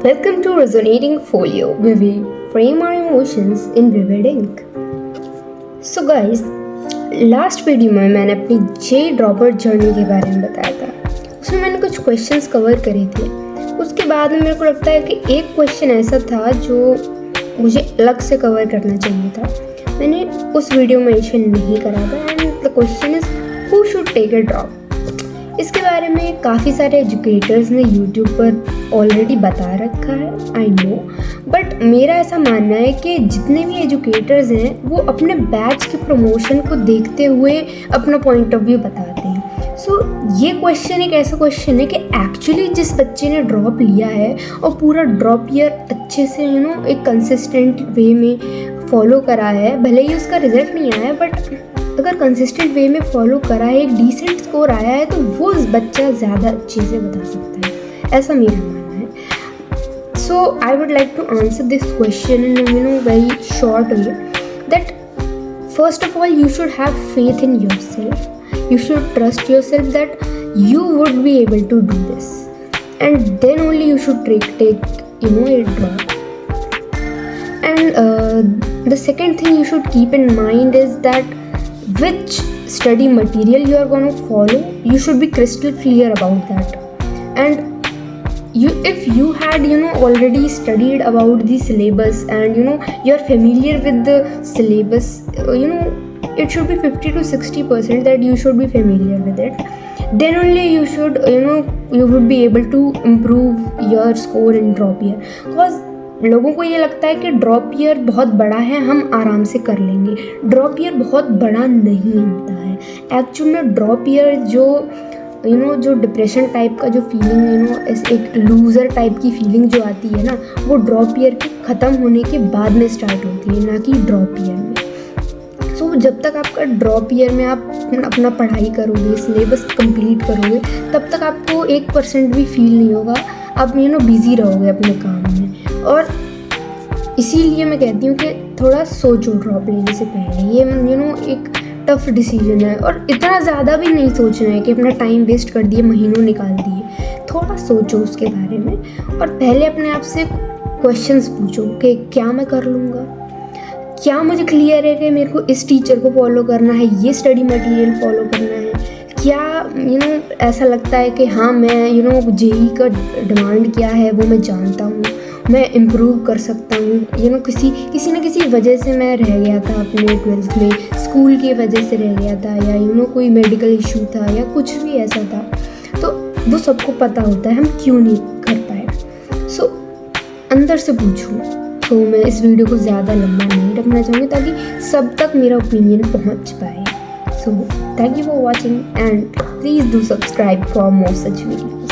Welcome to Resonating Folio, where we frame our emotions in vivid ink. So guys, last video में मैंने अपनी जे dropper journey के बारे में बताया था। उसमें मैंने कुछ क्वेश्चंस कवर करे थे। उसके बाद में मेरे को लगता है कि एक क्वेश्चन ऐसा था जो मुझे अलग से कवर करना चाहिए था, मैंने उस वीडियो में मेंशन नहीं करा था। And the question is who should take a drop. इसके बारे में काफ़ी सारे एजुकेटर्स ने यूट्यूब पर ऑलरेडी बता रखा है, आई नो, बट मेरा ऐसा मानना है कि जितने भी एजुकेटर्स हैं वो अपने बैच के प्रमोशन को देखते हुए अपना पॉइंट ऑफ व्यू बताते हैं। सो ये क्वेश्चन एक ऐसा क्वेश्चन है कि एक्चुअली जिस बच्चे ने ड्रॉप लिया है और पूरा ड्रॉप ईयर अच्छे से एक कंसिस्टेंट वे में फॉलो करा है, भले ही उसका रिजल्ट नहीं आया, बट अगर कंसिस्टेंट वे में फॉलो करा है, एक डिसेंट स्कोर आया है, तो वो बच्चा ज़्यादा अच्छे से बता सकता है, ऐसा मेरा मानना है। So I would like to answer this question in very short way that first of all you should have faith in yourself, you should trust yourself that you would be able to do this, and then only you should take a drop. And the second thing you should keep in mind is that which study material you are going to follow, you should be crystal clear about that. And if you had already studied about the syllabus and you are familiar with the syllabus, it should be 50 to 60% that you should be familiar with it. Then only you should you would be able to improve your score in drop year. Because लोगों को ये लगता है कि drop year बहुत बड़ा है, हम आराम से कर लेंगे। ड्रॉप ईयर बहुत बड़ा नहीं होता है एक्चुअल में। ड्रॉप ईयर जो डिप्रेशन टाइप का जो फीलिंग एक लूज़र टाइप की फीलिंग जो आती है ना, वो ड्रॉप ईयर के ख़त्म होने के बाद में स्टार्ट होती है, ना कि ड्रॉप ईयर में। सो जब तक आपका ड्रॉप ईयर में आप अपना पढ़ाई करोगे, सिलेबस कंप्लीट करोगे, तब तक आपको 1% भी फील नहीं होगा। आप बिज़ी रहोगे अपने काम में। और इसीलिए मैं कहती हूँ कि थोड़ा सोचो ड्रॉप लेने से पहले। ये एक टफ डिसीजन है और इतना ज़्यादा भी नहीं सोचना है कि अपना टाइम वेस्ट कर दिए, महीनों निकाल दिए। थोड़ा सोचो उसके बारे में और पहले अपने आप से क्वेश्चंस पूछो कि क्या मैं कर लूँगा, क्या मुझे क्लियर है कि मेरे को इस टीचर को फॉलो करना है, ये स्टडी मटेरियल फॉलो करना है, क्या ऐसा लगता है कि हाँ मैं जेई का डिमांड क्या है वो मैं जानता हूँ, मैं इम्प्रूव कर सकता हूँ। किसी न किसी वजह से मैं रह गया था अपने 12th में, स्कूल की वजह से रह गया था, या कोई मेडिकल इशू था या कुछ भी ऐसा था, तो वो सबको पता होता है हम क्यों नहीं कर पाए। सो अंदर से पूछूँ। तो मैं इस वीडियो को ज़्यादा लंबा नहीं रखना चाहूँगी ताकि सब तक मेरा ओपिनियन पहुँच पाए। So thank you for watching and please do subscribe for more such videos.